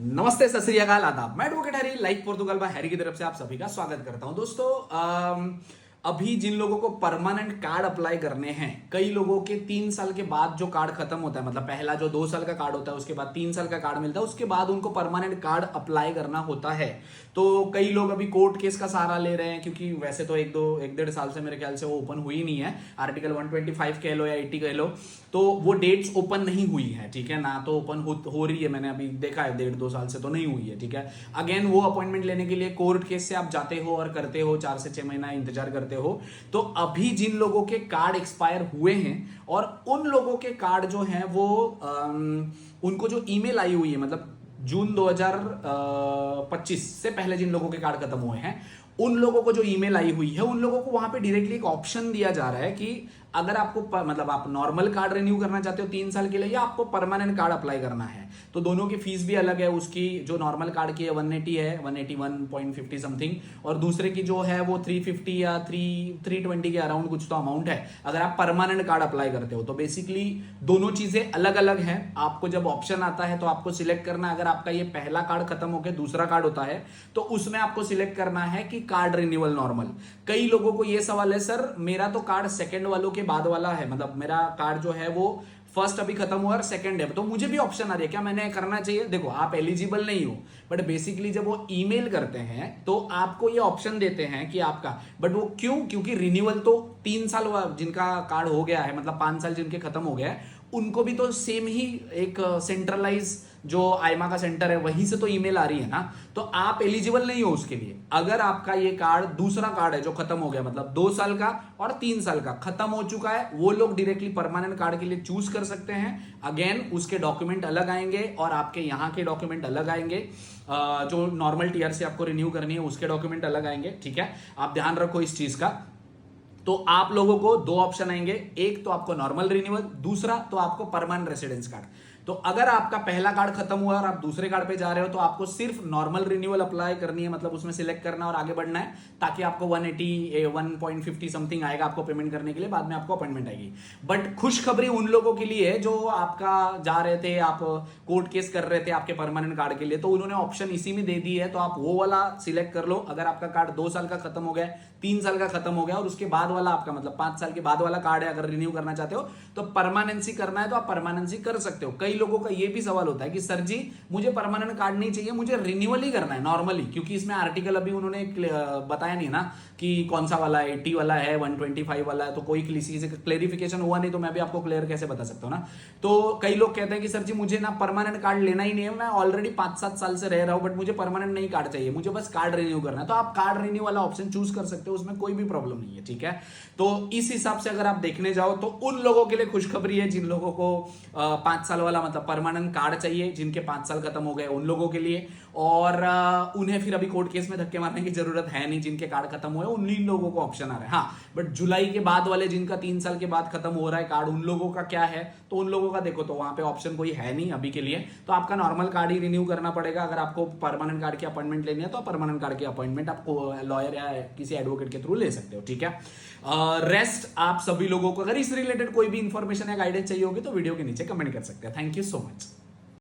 नमस्ते, सत श्री अकाल, आदाब। मैं advocate Harry, life Portugal bye Harry की तरफ से आप सभी का स्वागत करता हूं। दोस्तों, अभी जिन लोगों को परमानेंट कार्ड अप्लाई करने हैं, कई लोगों के 3 साल के बाद जो कार्ड खत्म होता है, मतलब पहला जो 2 साल का कार्ड होता है, उसके बाद 3 साल का कार्ड मिलता है, उसके बाद उनको परमानेंट कार्ड अप्लाई करना होता है। तो कई लोग अभी कोर्ट केस का सहारा ले रहे हैं, क्योंकि वैसे तो एक डेढ़ साल से मेरे ख्याल से वो ओपन हुई नहीं है। आर्टिकल 125 कह लो या 80 कह लो, तो वो डेट्स ओपन नहीं हुई है, ठीक है ना। तो ओपन हो रही है, मैंने अभी देखा है, 1.5-2 साल से तो नहीं हुई है, ठीक है। अगेन वो अपॉइंटमेंट लेने के लिए कोर्ट केस से आप जाते हो और करते हो, 4 से 6 महीना इंतजार करते हो। तो अभी जिन लोगों के कार्ड एक्सपायर हुए हैं और उन लोगों के कार्ड जो हैं वो उनको जो ईमेल आई हुई है, मतलब जून 2025 से पहले जिन लोगों के कार्ड खत्म हुए हैं, उन लोगों को जो ईमेल आई हुई है, उन लोगों को वहां पे डायरेक्टली एक ऑप्शन दिया जा रहा है कि अगर आपको मतलब आप नॉर्मल कार्ड रिन्यू करना चाहते हो 3 साल के लिए, या आपको परमानेंट कार्ड अप्लाई करना है, तो दोनों की फीस भी अलग है। उसकी जो नॉर्मल कार्ड की है 180 है, 181.50 समथिंग, और दूसरे की जो है वो 350 या 320 के अराउंड कुछ तो अमाउंट है, अगर आप परमानेंट कार्ड अप्लाई करते हो। तो बेसिकली दोनों चीजें अलग अलग हैं। आपको जब ऑप्शन आता है तो आपको सिलेक्ट करना है, अगर आपका ये पहला कार्ड खत्म होकर दूसरा कार्ड होता है तो उसमें आपको सिलेक्ट करना है कि कार्ड रिन्यूअल नॉर्मल। कई लोगों को ये सवाल है, सर मेरा तो कार्ड सेकंड वालों के बाद वाला है, मतलब मेरा कार्ड जो है वो फर्स्ट अभी खत्म हुआ और सेकंड है, तो मुझे भी ऑप्शन आ रही है, क्या मैंने करना चाहिए? देखो, आप एलिजिबल नहीं हो, बट बेसिकली जब वो ईमेल करते हैं तो आपको ये ऑप्शन देते हैं कि आपका, बट वो क्यों? क्योंकि रिन्यूअल तो 3 साल हुआ जिनका कार्ड हो गया है, मतलब 5 साल जिनके खत्म हो गया है, उनको भी तो सेम ही एक सेंट्रलाइज जो आईमा का सेंटर है वहीं से तो ईमेल आ रही है ना। तो आप एलिजिबल नहीं हो उसके लिए। अगर आपका ये कार्ड दूसरा कार्ड है जो खत्म हो गया, मतलब 2 साल का और 3 साल का खत्म हो चुका है, वो लोग डायरेक्टली परमानेंट कार्ड के लिए चूज कर सकते हैं। अगेन उसके डॉक्यूमेंट अलग आएंगे और आपके यहाँ के डॉक्यूमेंट अलग आएंगे। जो नॉर्मल टीआर से आपको रिन्यू करनी है उसके डॉक्यूमेंट अलग आएंगे, ठीक है। आप ध्यान रखो इस चीज का। तो आप लोगों को 2 ऑप्शन आएंगे, एक तो आपको नॉर्मल रिन्यूअल, दूसरा तो आपको परमानेंट रेसिडेंस कार्ड। तो अगर आपका पहला कार्ड खत्म हुआ और आप दूसरे कार्ड पे जा रहे हो तो आपको सिर्फ नॉर्मल रिन्यूअल अप्लाई करनी है, मतलब उसमें सिलेक्ट करना और आगे बढ़ना है, ताकि आपको 150 समथिंग आएगा आपको पेमेंट करने के लिए, बाद में आपको अपॉइंटमेंट आएगी। बट खुशखबरी उन लोगों के लिए जो आपका जा रहे थे, आप कोर्ट केस कर रहे थे आपके परमानेंट कार्ड के लिए, तो उन्होंने ऑप्शन इसी में दे दी है, तो आप वो वाला सिलेक्ट कर लो। अगर आपका कार्ड 2 साल का खत्म हो गया, 3 साल का खत्म हो गया और उसके बाद वाला आपका मतलब 5 साल के बाद वाला कार्ड है, अगर रिन्यू करना चाहते हो तो परमानेंसी करना है तो आप परमानेंसी कर सकते हो। कई लोगों का ये भी सवाल होता है कि सर जी मुझे परमानेंट कार्ड नहीं चाहिए, मुझे रिन्यूअल ही करना है नॉर्मली, क्योंकि इसमें आर्टिकल अभी उन्होंने बताया नहीं ना कि कौन सा वाला है, 80 वाला है, 125 वाला है, तो कोई किसी से क्लेरिफिकेशन हुआ नहीं, तो मैं भी आपको क्लियर कैसे बता सकता हूँ ना। तो कई लोग कहते हैं कि सर जी मुझे ना परमानेंट कार्ड लेना ही नहीं है, मैं ऑलरेडी 5-7 साल से रह रहा हूं, बट मुझे परमानेंट नहीं कार्ड चाहिए, मुझे बस कार्ड रिन्यू करना है। तो आप कार्ड रिन्यू वाला ऑप्शन चूज कर सकते हो, उसमें कोई भी प्रॉब्लम नहीं है, ठीक है। तो इस हिसाब से अगर आप देखने जाओ तो उन लोगों के लिए खुशखबरी है जिन लोगों को 5 साल वाला मतलब परमानेंट कार्ड चाहिए, जिनके 5 साल खत्म हो गए उन लोगों के लिए, और उन्हें फिर अभी कोर्ट केस में धक्के मारने की जरूरत है नहीं, जिनके कार्ड खत्म हुए उन्हीं लोगों को ऑप्शन आ रहा है। हाँ, बट जुलाई के बाद वाले जिनका 3 साल के बाद खत्म हो रहा है कार्ड, उन लोगों का क्या है? तो उन लोगों का देखो, तो वहां पे ऑप्शन कोई है नहीं अभी के लिए, तो आपका नॉर्मल कार्ड ही रिन्यू करना पड़ेगा। अगर आपको परमानेंट कार्ड की अपॉइंटमेंट लेनी है तो परमानेंट कार्ड की अपॉइंटमेंट आपको लॉयर या किसी एडवोकेट के थ्रू ले सकते हो, ठीक है। रेस्ट आप सभी लोगों को, अगर इस रिलेटेड कोई भी इंफॉर्मेशन या गाइडेंस चाहिए होगी तो वीडियो के नीचे कमेंट कर सकते हैं। Thank you so much.